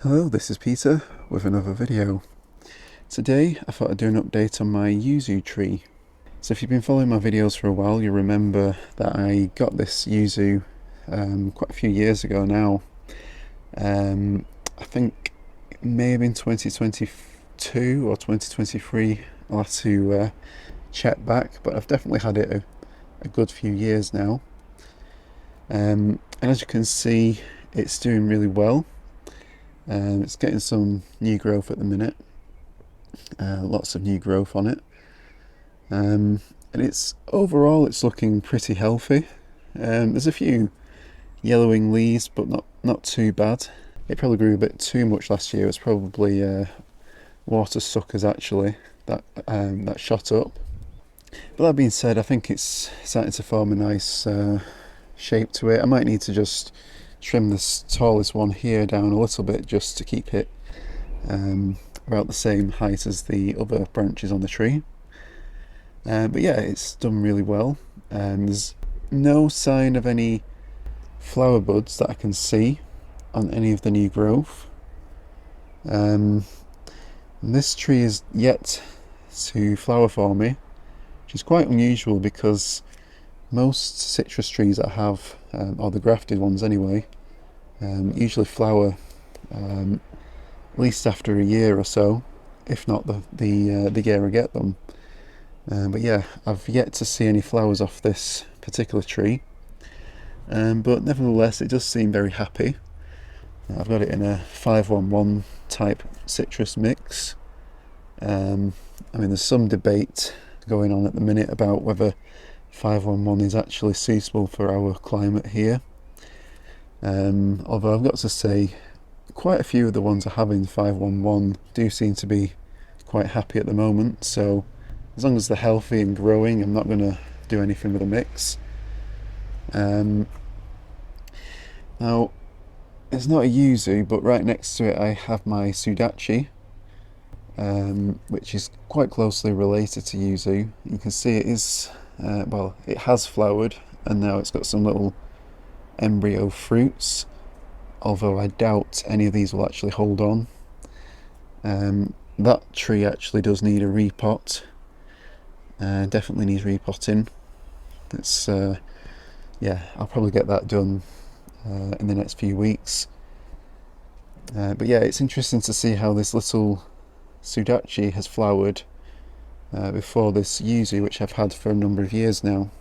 Hello, this is Peter with another video. Today I thought I'd do an update on my yuzu tree. So if you've been following my videos for a while, you remember that I got this yuzu quite a few years ago now. I think it may have been 2022 or 2023, I'll have to check back, but I've definitely had it a good few years now. And as you can see, it's doing really well. It's getting some new growth at the minute, lots of new growth on it, and overall it's looking pretty healthy. There's a few yellowing leaves, but not too bad. It probably grew a bit too much last year. It's probably water suckers actually that shot up. But that being said, I think it's starting to form a nice shape to it. I might need to just trim this tallest one here down a little bit just to keep it about the same height as the other branches on the tree. But yeah, it's done really well. There's no sign of any flower buds that I can see on any of the new growth. And this tree is yet to flower for me, which is quite unusual because most citrus trees that I have, or the grafted ones anyway, usually flower at least after a year or so, if not the year I get them. But yeah, I've yet to see any flowers off this particular tree, but nevertheless it does seem very happy. I've got it in a 511 type citrus mix. I mean, there's some debate going on at the minute about whether 511 is actually suitable for our climate here. Although I've got to say, quite a few of the ones I have in 511 do seem to be quite happy at the moment, so as long as they're healthy and growing, I'm not going to do anything with the mix. Now, it's not a yuzu, but right next to it I have my Sudachi, which is quite closely related to yuzu. You can see it is, well, it has flowered, and now it's got some little embryo fruits, although I doubt any of these will actually hold on. That tree actually does need a repot, definitely needs repotting. It's yeah, I'll probably get that done in the next few weeks. But yeah, it's interesting to see how this little Sudachi has flowered before this yuzu, which I've had for a number of years now.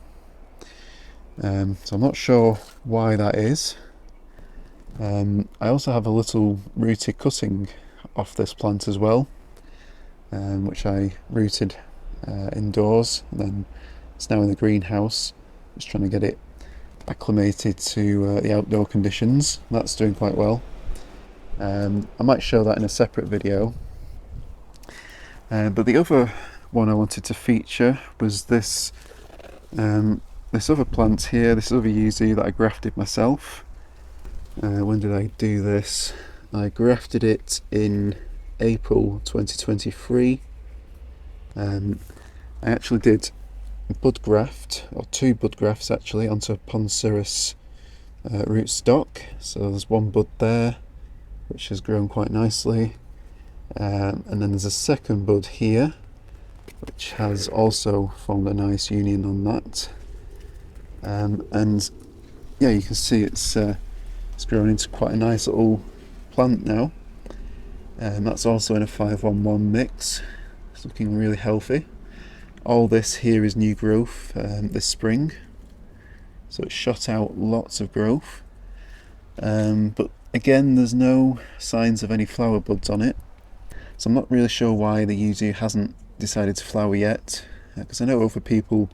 So I'm not sure why that is. I also have a little rooted cutting off this plant as well, which I rooted indoors, and then it's now in the greenhouse. Just trying to get it acclimated to the outdoor conditions. That's doing quite well. I might show that in a separate video. But the other one I wanted to feature was this this other plant here, this other yuzu that I grafted myself. When did I do this? I grafted it in April 2023. I actually did bud graft, or two bud grafts actually, onto Ponceris rootstock. So there's one bud there, which has grown quite nicely. And then there's a second bud here, which has also formed a nice union on that. And yeah, you can see it's grown into quite a nice little plant now. That's also in a 511 mix. It's looking really healthy. All this here is new growth this spring, so it's shot out lots of growth. But again, there's no signs of any flower buds on it, so I'm not really sure why the yuzu hasn't decided to flower yet, because I know other people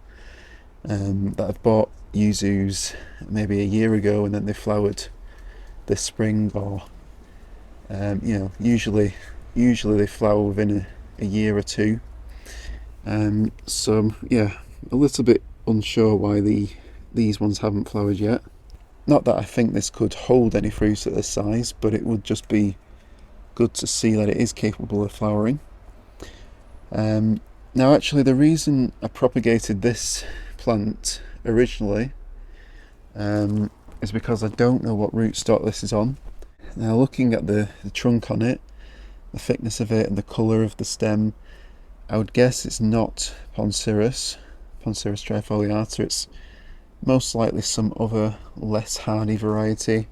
that have bought yuzus maybe a year ago and then they flowered this spring, or you know, usually they flower within a year or two. So yeah, a little bit unsure why these ones haven't flowered yet. Not that I think this could hold any fruit at this size, but it would just be good to see that it is capable of flowering. Now actually, the reason I propagated this plant originally is because I don't know what rootstock this is on. Now looking at the trunk on it, the thickness of it and the colour of the stem, I would guess it's not Poncirus trifoliata. It's most likely some other less hardy variety.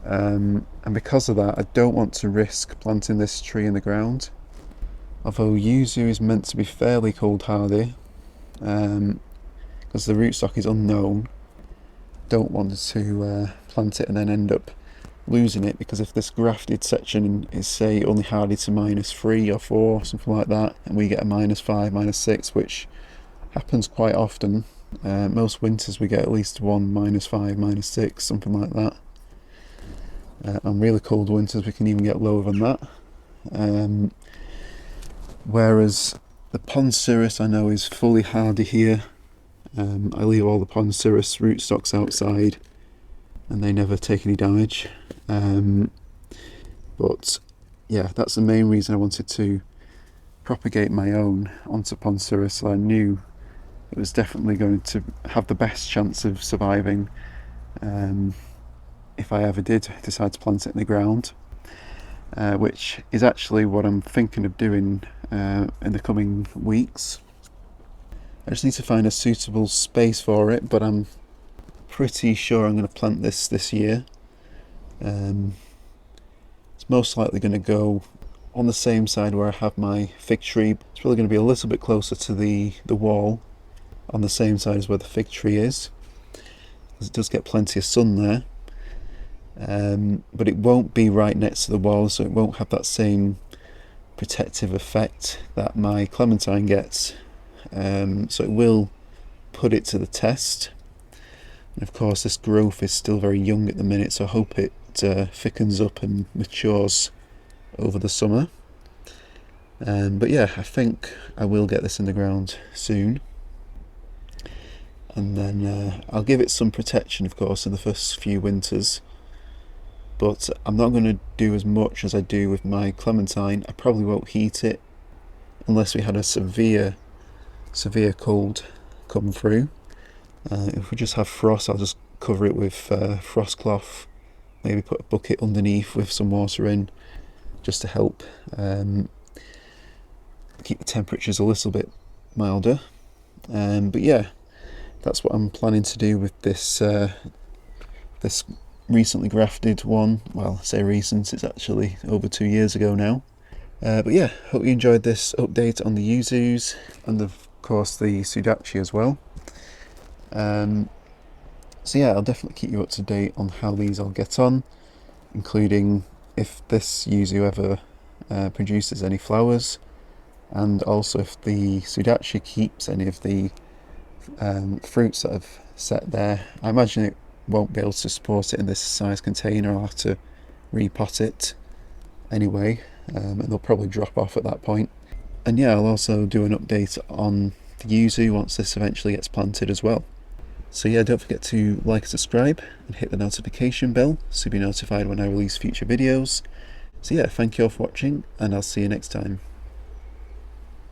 And because of that, I don't want to risk planting this tree in the ground. Although Yuzu is meant to be fairly cold hardy, because the rootstock is unknown, don't want to plant it and then end up losing it, because if this grafted section is, say, only hardy to -3 or 4, something like that, and we get a -5, -6, which happens quite often. Most winters we get at least one -5, -6, something like that. On really cold winters we can even get lower than that. Whereas the Poncirus I know is fully hardy here. I leave all the Poncirus rootstocks outside and they never take any damage. But yeah, that's the main reason I wanted to propagate my own onto Poncirus, so I knew it was definitely going to have the best chance of surviving if I ever did decide to plant it in the ground, which is actually what I'm thinking of doing in the coming weeks. I just need to find a suitable space for it, but I'm pretty sure I'm going to plant this year. It's most likely going to go on the same side where I have my fig tree. It's probably going to be a little bit closer to the wall, on the same side as where the fig tree is, because it does get plenty of sun there. But it won't be right next to the wall, so it won't have that same protective effect that my clementine gets. So it will put it to the test. And of course this growth is still very young at the minute, so I hope it thickens up and matures over the summer. But yeah, I think I will get this in the ground soon. And then I'll give it some protection, of course, in the first few winters. But I'm not going to do as much as I do with my clementine. I probably won't heat it unless we had a severe cold come through. If we just have frost, I'll just cover it with frost cloth, maybe put a bucket underneath with some water in, just to help keep the temperatures a little bit milder. But yeah, that's what I'm planning to do with this this recently grafted one. Well, I say recent, it's actually over 2 years ago now. But yeah, hope you enjoyed this update on the Yuzus and of course the Sudachi as well. So yeah, I'll definitely keep you up to date on how these all get on, including if this Yuzu ever produces any flowers, and also if the Sudachi keeps any of the fruits that I've set there. I imagine it won't be able to support it in this size container. I'll have to repot it anyway, and they'll probably drop off at that point. And yeah, I'll also do an update on the Yuzu once this eventually gets planted as well. So yeah, don't forget to like and subscribe and hit the notification bell so you'll be notified when I release future videos. So yeah, thank you all for watching, and I'll see you next time.